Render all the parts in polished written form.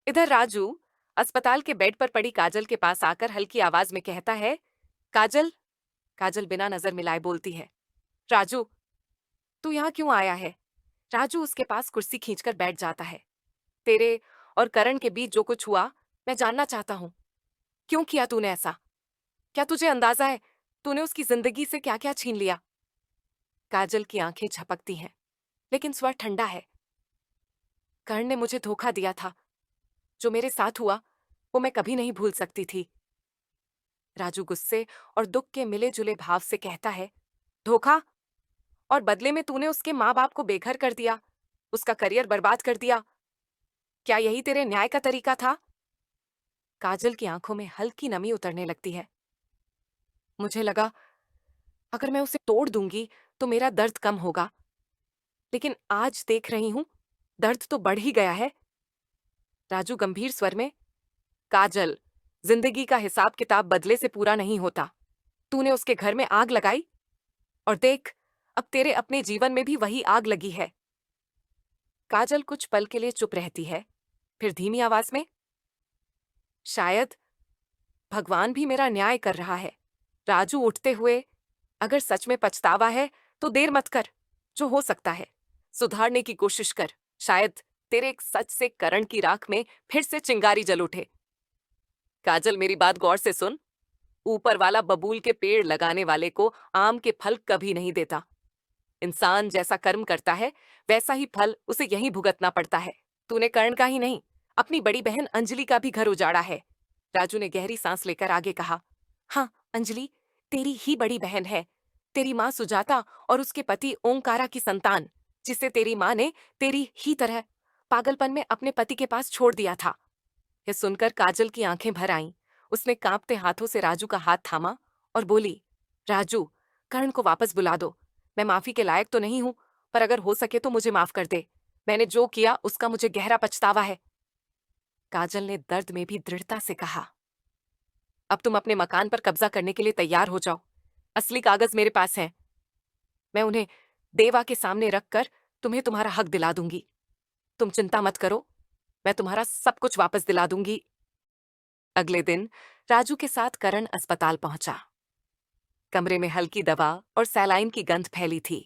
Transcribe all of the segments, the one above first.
इधर राजू अस्पताल के बेड पर पड़ी काजल के पास आकर हल्की आवाज में कहता है, काजल। काजल बिना नजर मिलाए बोलती है, राजू, तू यहाँ क्यों आया है? राजू उसके पास कुर्सी खींचकर बैठ जाता है। तेरे और करण के बीच जो कुछ हुआ, मैं जानना चाहता हूँ। क्यों किया तूने ऐसा? क्या तुझे अंदाजा है तूने उसकी जिंदगी से क्या क्या छीन लिया? काजल की आंखें झपकती हैं, लेकिन स्वर ठंडा है। कर्ण ने मुझे धोखा दिया था। जो मेरे साथ हुआ वो मैं कभी नहीं भूल सकती थी। राजू गुस्से और दुख के मिले जुले भाव से कहता है, धोखा? और बदले में तूने उसके माँ बाप को बेघर कर दिया, उसका करियर बर्बाद कर दिया। क्या यही तेरे न्याय का तरीका था? काजल की आंखों में हल्की नमी उतरने लगती है। मुझे लगा अगर मैं उसे तोड़ दूंगी तो मेरा दर्द कम होगा, लेकिन आज देख रही हूं दर्द तो बढ़ ही गया है। राजू गंभीर स्वर में, काजल, जिंदगी का हिसाब किताब बदले से पूरा नहीं होता। तूने उसके घर में आग लगाई और देख, अब तेरे अपने जीवन में भी वही आग लगी है। काजल कुछ पल के लिए चुप रहती है, फिर धीमी आवाज में, शायद भगवान भी मेरा न्याय कर रहा है। राजू उठते हुए, अगर सच में पछतावा है तो देर मत कर। जो हो सकता है सुधारने की कोशिश कर। शायद तेरे एक सच से करण की राख में फिर से चिंगारी जल उठे। काजल, मेरी बात गौर से सुन। ऊपर वाला बबूल के पेड़ लगाने वाले को आम के फल कभी नहीं देता। इंसान जैसा कर्म करता है वैसा ही फल उसे यहीं भुगतना पड़ता है। तूने कर्ण का ही नहीं, अपनी बड़ी बहन अंजलि का भी घर उजाड़ा है। राजू ने गहरी सांस लेकर आगे कहा, हाँ, अंजलि तेरी ही बड़ी बहन है। तेरी माँ सुजाता और उसके पति ओंकारा की संतान, जिसे तेरी माँ ने तेरी ही तरह पागलपन में अपने पति के पास छोड़ दिया था। यह सुनकर काजल की आंखें भर आईं। उसने कांपते हाथों से राजू का हाथ थामा और बोली, राजू, कर्ण को वापस बुला दो। मैं माफी के लायक तो नहीं हूं, पर अगर हो सके तो मुझे माफ कर दे। मैंने जो किया उसका मुझे गहरा पछतावा है। काजल ने दर्द में भी दृढ़ता से कहा, अब तुम अपने मकान पर कब्जा करने के लिए तैयार हो जाओ। असली कागज मेरे पास हैं। मैं उन्हें देवा के सामने रखकर तुम्हें तुम्हारा हक दिला दूंगी। तुम चिंता मत करो, मैं तुम्हारा सब कुछ वापस दिला दूंगी। अगले दिन राजू के साथ करण अस्पताल पहुंचा। कमरे में हल्की दवा और सैलाइन की गंध फैली थी।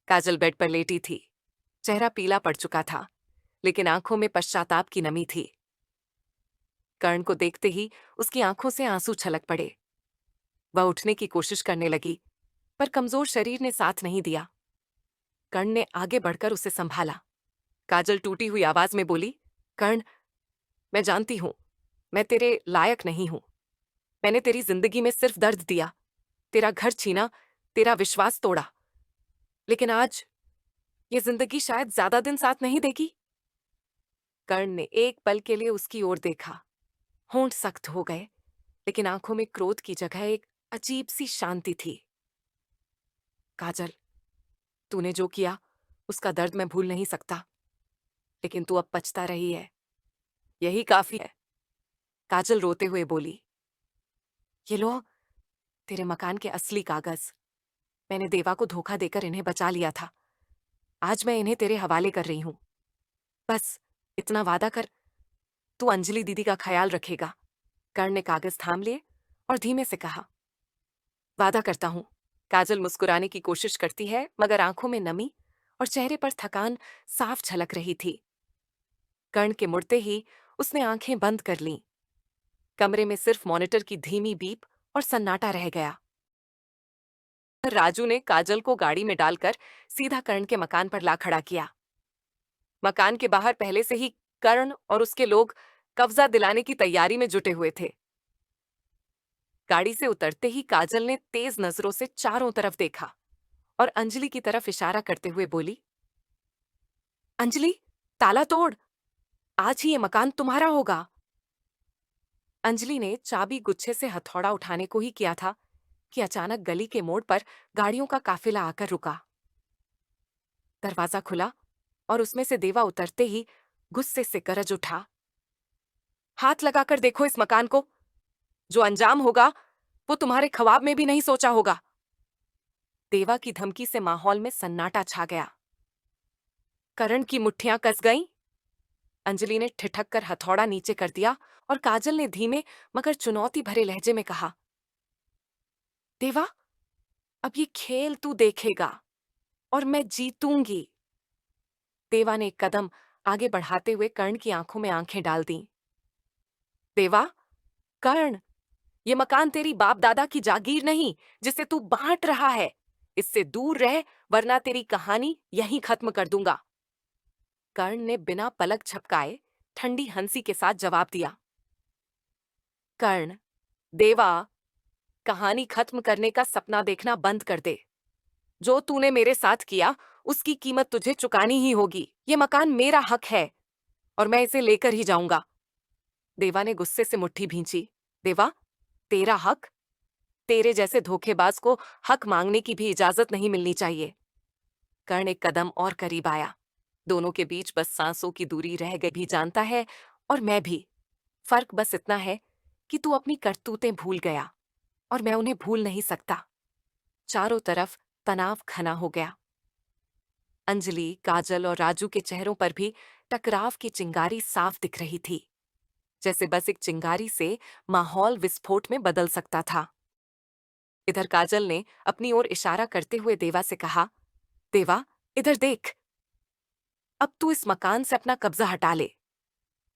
काजल बेड पर लेटी थी। चेहरा पीला पड़ चुका था, लेकिन आंखों में पश्चाताप की नमी थी। कर्ण को देखते ही उसकी आंखों से आंसू छलक पड़े। वह उठने की कोशिश करने लगी, पर कमजोर शरीर ने साथ नहीं दिया। कर्ण ने आगे बढ़कर उसे संभाला। काजल टूटी हुई आवाज में बोली, कर्ण, मैं जानती हूं मैं तेरे लायक नहीं हूं। मैंने तेरी जिंदगी में सिर्फ दर्द दिया, तेरा घर छीना, तेरा विश्वास तोड़ा, लेकिन आज ये जिंदगी शायद ज्यादा दिन साथ नहीं देगी। कर्ण ने एक पल के लिए उसकी ओर देखा। होंठ सख्त हो गए, लेकिन आंखों में क्रोध की जगह एक अजीब सी शांति थी। काजल, तूने जो किया उसका दर्द मैं भूल नहीं सकता, लेकिन तू अब पछता रही है, यही काफी है। काजल रोते हुए बोली, ये लो तेरे मकान के असली कागज। मैंने देवा को धोखा देकर इन्हें बचा लिया था। आज मैं इन्हें तेरे हवाले कर रही हूं। बस इतना वादा कर, तू अंजलि दीदी का ख्याल रखेगा। कर्ण ने कागज थाम लिए और धीमे से कहा, वादा करता हूं। काजल मुस्कुराने की कोशिश करती है, मगर आंखों में नमी और चेहरे पर थकान साफ झलक रही थी। कर्ण के मुड़ते ही उसने आंखें बंद कर लीं। कमरे में सिर्फ मॉनिटर की धीमी बीप और सन्नाटा रह गया। राजू ने काजल को गाड़ी में डालकर सीधा कर्ण के मकान पर ला खड़ा किया। मकान के बाहर पहले से ही कर्ण और उसके लोग कब्जा दिलाने की तैयारी में जुटे हुए थे। गाड़ी से उतरते ही काजल ने तेज नजरों से चारों तरफ देखा और अंजलि की तरफ इशारा करते हुए बोली, अंजलि, ताला तोड़, आज ही ये मकान तुम्हारा होगा। अंजलि ने चाबी गुच्छे से हथौड़ा उठाने को ही किया था कि अचानक गली के मोड़ पर गाड़ियों का काफिला आकर रुका। दरवाजा खुला और उसमें से देवा उतरते ही गुस्से से गरज उठा, हाथ लगाकर देखो इस मकान को। जो अंजाम होगा वो तुम्हारे ख्वाब में भी नहीं सोचा होगा। देवा की धमकी से माहौल में सन्नाटा छा गया। करण की मुट्ठियां कस गईं। अंजलि ने ठिठक कर हथौड़ा नीचे कर दिया और काजल ने धीमे मगर चुनौती भरे लहजे में कहा, देवा, अब ये खेल तू देखेगा और मैं जीतूंगी। देवा ने एक कदम आगे बढ़ाते हुए कर्ण की आंखों में आंखें डाल दी। देवा, कर्ण, ये मकान तेरी बाप दादा की जागीर नहीं जिसे तू बांट रहा है। इससे दूर रह, वरना तेरी कहानी यहीं खत्म कर दूंगा। कर्ण ने बिना पलक झपकाए ठंडी हंसी के साथ जवाब दिया। कर्ण, देवा, कहानी खत्म करने का सपना देखना बंद कर दे। जो तूने मेरे साथ किया उसकी कीमत तुझे चुकानी ही होगी। ये मकान मेरा हक है और मैं इसे लेकर ही जाऊंगा। देवा ने गुस्से से मुट्ठी भींची। देवा, तेरा हक? तेरे जैसे धोखेबाज को हक मांगने की भी इजाजत नहीं मिलनी चाहिए। कर्ण एक कदम और करीब आया। दोनों के बीच बस सांसों की दूरी रह गई। भी जानता है और मैं भी। फर्क बस इतना है कि तू अपनी करतूतें भूल गया और मैं उन्हें भूल नहीं सकता। चारों तरफ तनाव घना हो गया। अंजलि, काजल और राजू के चेहरों पर भी टकराव की चिंगारी साफ दिख रही थी, जैसे बस एक चिंगारी से माहौल विस्फोट में बदल सकता था। इधर काजल ने अपनी ओर इशारा करते हुए देवा से कहा, देवा, इधर देख। अब तू इस मकान से अपना कब्जा हटा ले।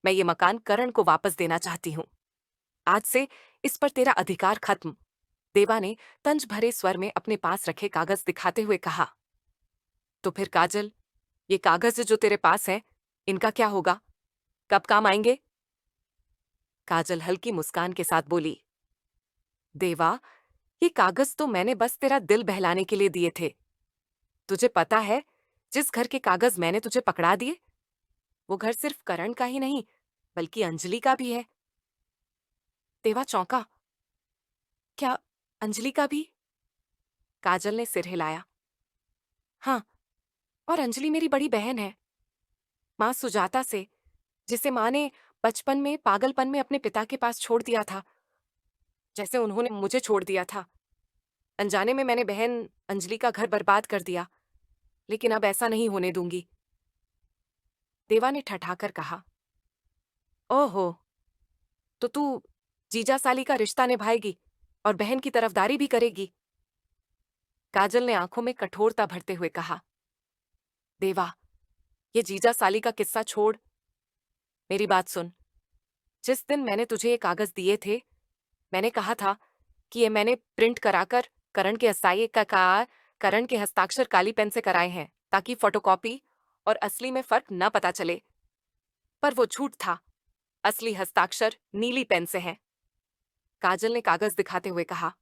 मैं ये मकान करण को वापस देना चाहती हूँ। आज से इस पर तेरा अधिकार खत्म। देवा ने तंज भरे स्वर में अपने पास रखे कागज दिखाते हुए कहा। तो फिर काजल, ये कागज जो तेरे पास है, इनका क्या होगा? कब काम आएंगे? काजल हल्की मुस्कान के साथ बोली, देवा, ये कागज तो मैंने बस तेरा दिल बहलाने के लिए दिए थे। तुझे पता है, जिस घर के कागज मैंने तुझे पकड़ा दिए, वो घर सिर्फ करण का ही नहीं बल्कि अंजलि का भी है। देवा चौंका। क्या अंजलि का भी? काजल ने सिर हिलाया। हाँ, और अंजलि मेरी बड़ी बहन है, माँ सुजाता से, जिसे माँ ने बचपन में पागलपन में अपने पिता के पास छोड़ दिया था, जैसे उन्होंने मुझे छोड़ दिया था। अनजाने में मैंने बहन अंजलि का घर बर्बाद कर दिया, लेकिन अब ऐसा नहीं होने दूंगी। देवा ने ठठाकर कहा। ओहो, तो तू जीजा साली का रिश्ता निभाएगी और बहन की तरफदारी भी करेगी? काजल ने आंखों में कठोरता भरते हुए कहा। देवा, ये जीजा साली का किस्सा छोड़, मेरी बात सुन। जिस दिन मैंने तुझे ये कागज दिए थे, मैंने कहा था कि ये मैंने प्रिंट कराकर करण के हस्ताक्षर काली पेन से कराए हैं, ताकि फोटोकॉपी और असली में फर्क न पता चले। पर वो झूठ था। असली हस्ताक्षर नीली पेन से हैं। काजल ने कागज दिखाते हुए कहा।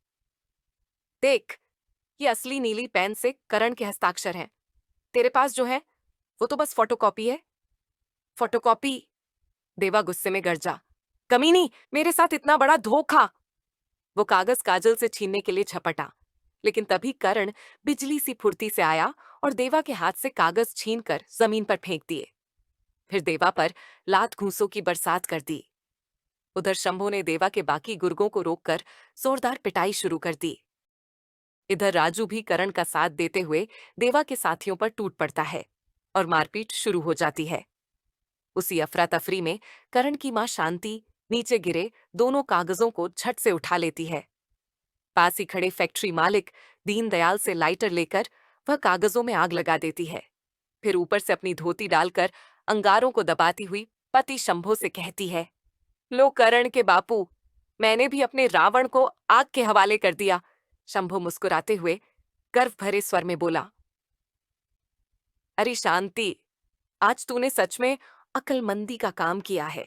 देख, ये असली नीली पेन से करण के हस्ताक्षर हैं। तेरे पास जो है वो तो बस फोटोकॉपी है। फोटोकॉपी? देवा गुस्से में गरजा। कमीनी, मेरे साथ इतना बड़ा धोखा! वो कागज काजल से छीनने के लिए झपटा, लेकिन तभी करण बिजली सी फुर्ती से आया और देवा के हाथ से कागज छीनकर जमीन पर फेंक दिए। फिर देवा पर लात घूंसों की बरसात कर दी। उधर शंभू ने देवा के बाकी गुर्गों को रोककर जोरदार पिटाई शुरू कर दी। इधर राजू भी करण का साथ देते हुए देवा के साथियों पर टूट पड़ता है और मारपीट शुरू हो जाती है। उसी अफरा तफरी में करण की मां शांति नीचे गिरे दोनों कागजों को झट से उठा लेती है। पास ही खड़े फैक्ट्री मालिक दीनदयाल से लाइटर लेकर वह कागजों में आग लगा देती है। फिर ऊपर से अपनी धोती डालकर अंगारों को दबाती हुई पति शंभो से कहती है, लो करण के बापू, मैंने भी अपने रावण को आग के हवाले कर दिया। शंभो मुस्कुराते हुए गर्व भरे स्वर में बोला, अरे शांति, आज तूने सच में अक्लमंदी का काम किया है।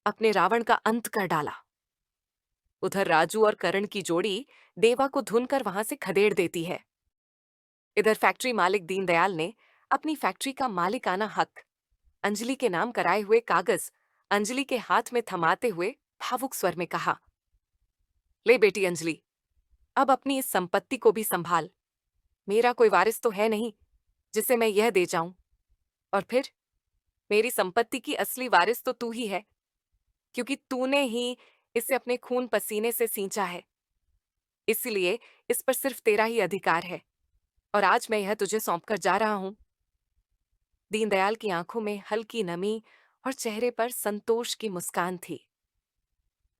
अपने रावण का अंत कर डाला। उधर राजू और करण की जोड़ी देवा को धुनकर वहां से खदेड़ देती है। इधर फैक्ट्री मालिक दीनदयाल ने अपनी फैक्ट्री का मालिकाना हक, अंजलि के नाम कराए हुए कागज अंजलि के हाथ में थमाते हुए भावुक स्वर में कहा, ले बेटी अंजलि, अब अपनी इस संपत्ति को भी संभाल। मेरा कोई वारिस तो है नहीं जिसे मैं यह दे जाऊं, और फिर मेरी संपत्ति की असली वारिस तो तू ही है, क्योंकि तूने ही इसे अपने खून पसीने से सींचा है। इसलिए इस पर सिर्फ तेरा ही अधिकार है और आज मैं यह तुझे सौंपकर जा रहा हूं। दीनदयाल की आंखों में हल्की नमी और चेहरे पर संतोष की मुस्कान थी।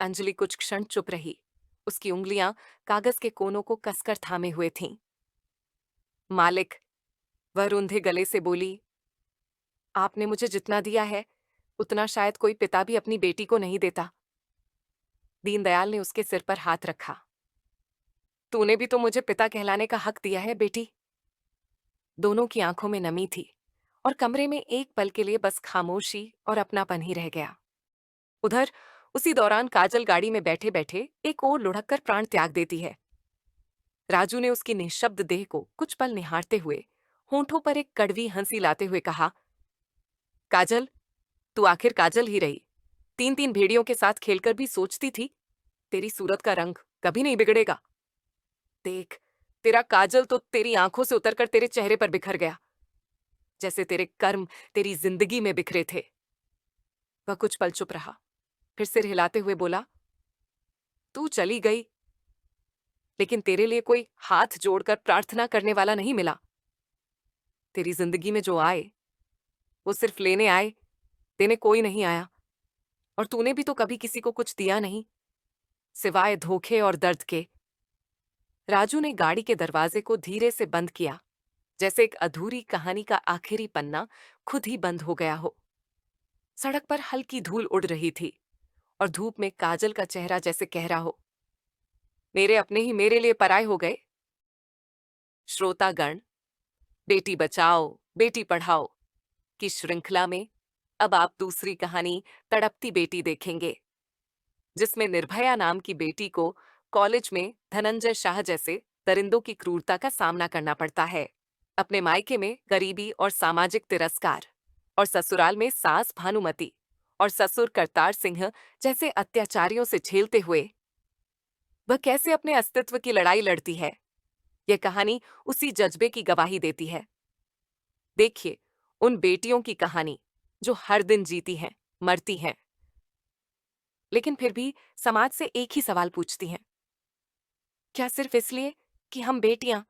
अंजलि कुछ क्षण चुप रही। उसकी उंगलियां कागज के कोनों को कसकर थामे हुए थीं। मालिक, वह रुंधे गले से बोली, आपने मुझे जितना दिया है उतना शायद कोई पिता भी अपनी बेटी को नहीं देता। दीनदयाल ने उसके सिर पर हाथ रखा। तूने भी तो मुझे पिता कहलाने का हक दिया है बेटी। दोनों की आंखों में नमी थी और कमरे में एक पल के लिए बस खामोशी और अपनापन ही रह गया। उधर उसी दौरान काजल गाड़ी में बैठे बैठे एक ओर लुढ़क कर प्राण त्याग देती है। राजू ने उसकी निःशब्द देह को कुछ पल निहारते हुए होंठों पर एक कड़वी हंसी लाते हुए कहा, काजल, तू आखिर काजल ही रही। 3-3 भेड़ियों के साथ खेलकर भी सोचती थी तेरी सूरत का रंग कभी नहीं बिगड़ेगा। देख, तेरा काजल तो तेरी आंखों से उतरकर तेरे चेहरे पर बिखर गया, जैसे तेरे कर्म तेरी जिंदगी में बिखरे थे। वह कुछ पल चुप रहा, फिर सिर हिलाते हुए बोला, तू चली गई, लेकिन तेरे लिए कोई हाथ जोड़कर प्रार्थना करने वाला नहीं मिला। तेरी जिंदगी में जो आए वो सिर्फ लेने आए, देने कोई नहीं आया। और तूने भी तो कभी किसी को कुछ दिया नहीं, सिवाय धोखे और दर्द के। राजू ने गाड़ी के दरवाजे को धीरे से बंद किया, जैसे एक अधूरी कहानी का आखिरी पन्ना खुद ही बंद हो गया हो। सड़क पर हल्की धूल उड़ रही थी और धूप में काजल का चेहरा जैसे कह रहा हो, मेरे अपने ही मेरे लिए पराये हो गए। श्रोतागण, बेटी बचाओ बेटी पढ़ाओ की श्रृंखला में अब आप दूसरी कहानी तड़पती बेटी देखेंगे, जिसमें निर्भया नाम की बेटी को कॉलेज में धनंजय शाह जैसे दरिंदों की क्रूरता का सामना करना पड़ता है। अपने मायके में गरीबी और सामाजिक तिरस्कार, और ससुराल में सास भानुमति और ससुर करतार सिंह जैसे अत्याचारियों से झेलते हुए वह कैसे अपने अस्तित्व की लड़ाई लड़ती है, यह कहानी उसी जज्बे की गवाही देती है। देखिए उन बेटियों की कहानी जो हर दिन जीती हैं, मरती हैं, लेकिन फिर भी समाज से एक ही सवाल पूछती हैं, क्या सिर्फ इसलिए कि हम बेटियां